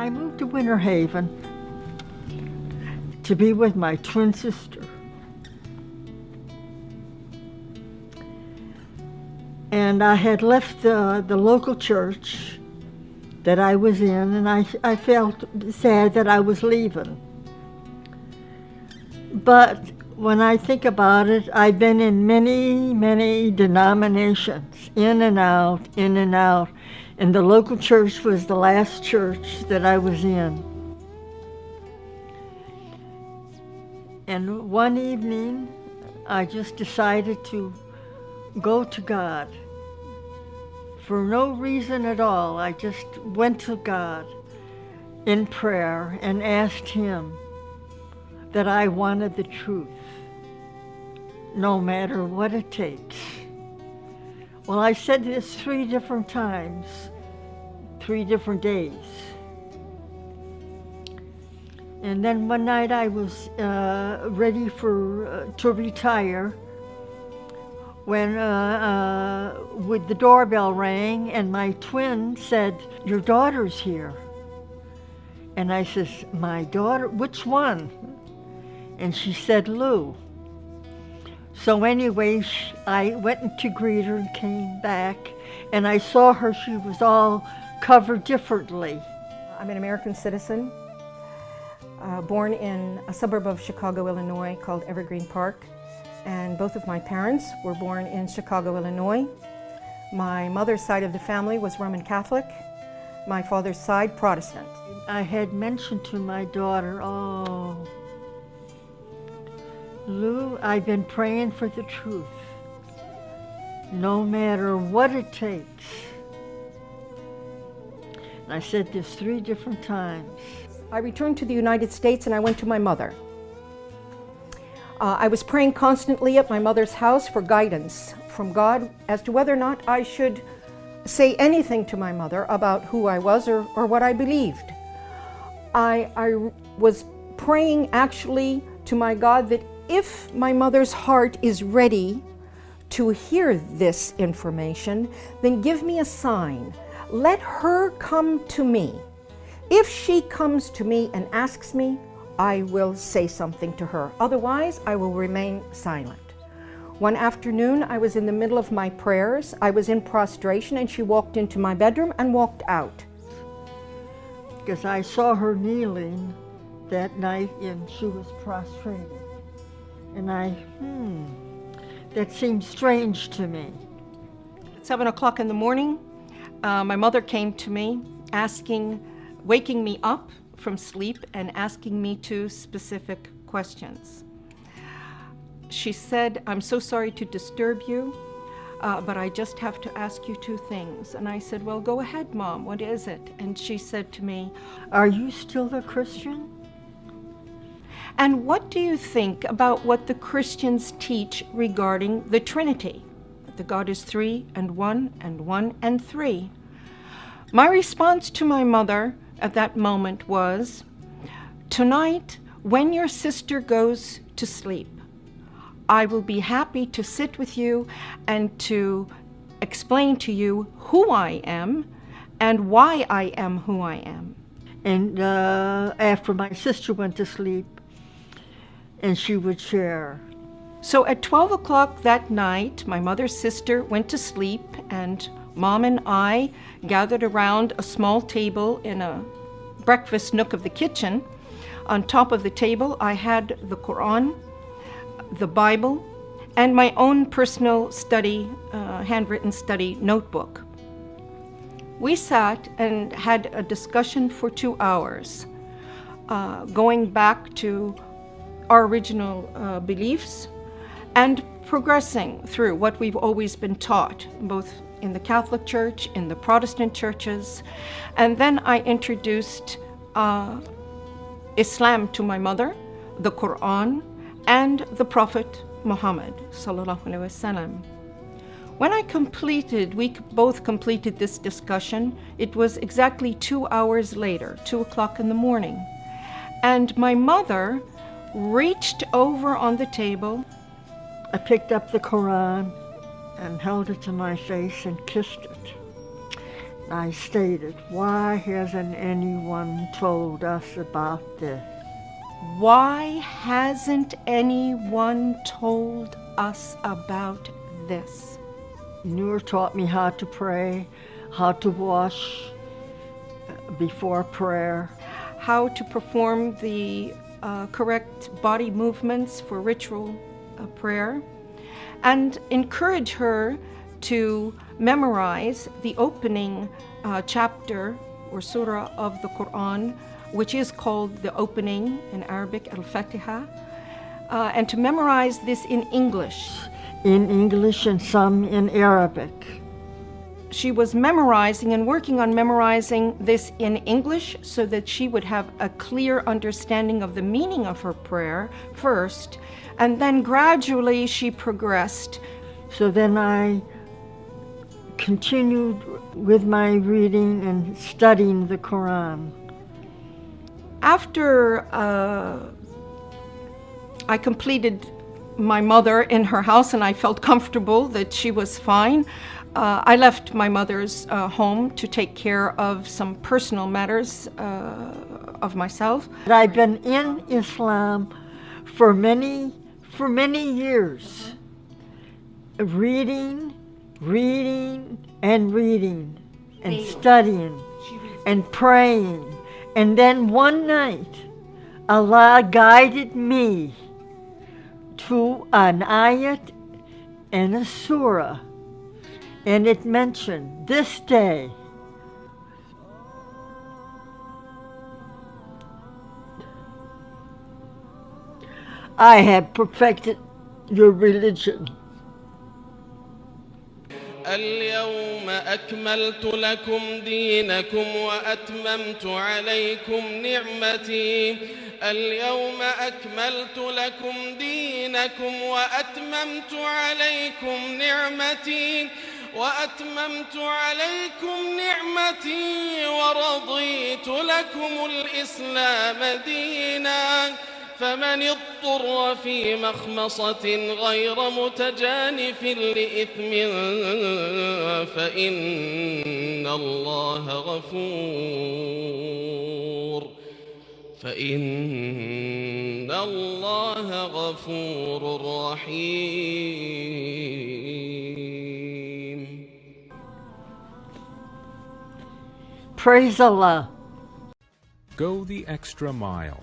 I moved to Winter Haven to be with my twin sister. And I had left the local church that I was in, and I felt sad that I was leaving. But when I think about it, I've been in many, many denominations, in and out, and the local church was the last church that I was in. And one evening, I just decided to go to God. For no reason at all, I just went to God in prayer and asked Him that I wanted the truth, no matter what it takes. Well, I said this 3 different times, 3 different days. And then one night I was ready to retire when with the doorbell rang and my twin said, "Your daughter's here." And I says, "My daughter? Which one?" And she said, "Lou." So anyway, I went to greet her and came back, and I saw her, she was all covered differently. I'm an American citizen, born in a suburb of Chicago, Illinois called Evergreen Park. And both of my parents were born in Chicago, Illinois. My mother's side of the family was Roman Catholic, my father's side Protestant. I had mentioned to my daughter, "Oh, Lou, I've been praying for the truth, no matter what it takes." And I said this 3 different times. I returned to the United States and I went to my mother. I was praying constantly at my mother's house for guidance from God as to whether or not I should say anything to my mother about who I was or what I believed. I was praying actually to my God that if my mother's heart is ready to hear this information, then give me a sign. Let her come to me. If she comes to me and asks me, I will say something to her. Otherwise, I will remain silent. One afternoon, I was in the middle of my prayers. I was in prostration, and she walked into my bedroom and walked out. Because I saw her kneeling that night, and she was prostrated. And that seemed strange to me. At 7 o'clock in the morning, my mother came to me, waking me up from sleep and asking me 2 specific questions. She said, "I'm so sorry to disturb you, but I just have to ask you 2 things." And I said, "Well, go ahead, Mom, what is it?" And she said to me, "Are you still a Christian? And what do you think about what the Christians teach regarding the Trinity? That God is 3 and 1 and 1 and 3. My response to my mother at that moment was, "Tonight, when your sister goes to sleep, I will be happy to sit with you and to explain to you who I am and why I am who I am." And after my sister went to sleep, and she would share. So at 12 o'clock that night, my mother's sister went to sleep, and Mom and I gathered around a small table in a breakfast nook of the kitchen. On top of the table, I had the Quran, the Bible, and my own personal study, handwritten study notebook. We sat and had a discussion for 2 hours, going back to our original beliefs and progressing through what we've always been taught, both in the Catholic Church, in the Protestant churches. And then I introduced Islam to my mother, the Quran, and the Prophet Muhammad sallallahu alaihi wasallam. When we both completed this discussion, it was exactly 2 hours later, 2 o'clock in the morning. And my mother reached over on the table. I picked up the Quran and held it to my face and kissed it. I stated, why hasn't anyone told us about this? Why hasn't anyone told us about this? Noor taught me how to pray, how to wash before prayer, how to perform the correct body movements for ritual prayer, and encourage her to memorize the opening chapter or surah of the Quran, which is called the opening in Arabic, Al-Fatiha, and to memorize this in English. In English and some in Arabic. She was memorizing and working on memorizing this in English so that she would have a clear understanding of the meaning of her prayer first, and then gradually she progressed. So then I continued with my reading and studying the Quran. After I completed my mother in her house and I felt comfortable that she was fine, I left my mother's home to take care of some personal matters of myself. I've been in Islam for many years, reading and studying and praying. And then one night, Allah guided me to an ayat and a surah, and it mentioned this day. I have perfected your religion. اليوم أكملت لكم دينكم وأتممت عليكم نعمتي. اليوم أكملت لكم دينكم وأتممت عليكم نعمتي ورضيت لكم الإسلام دينا. فمن اضطر في مخمصة غير متجانف لإثم فإن الله غفور رحيم. Praise Allah. Go the extra mile.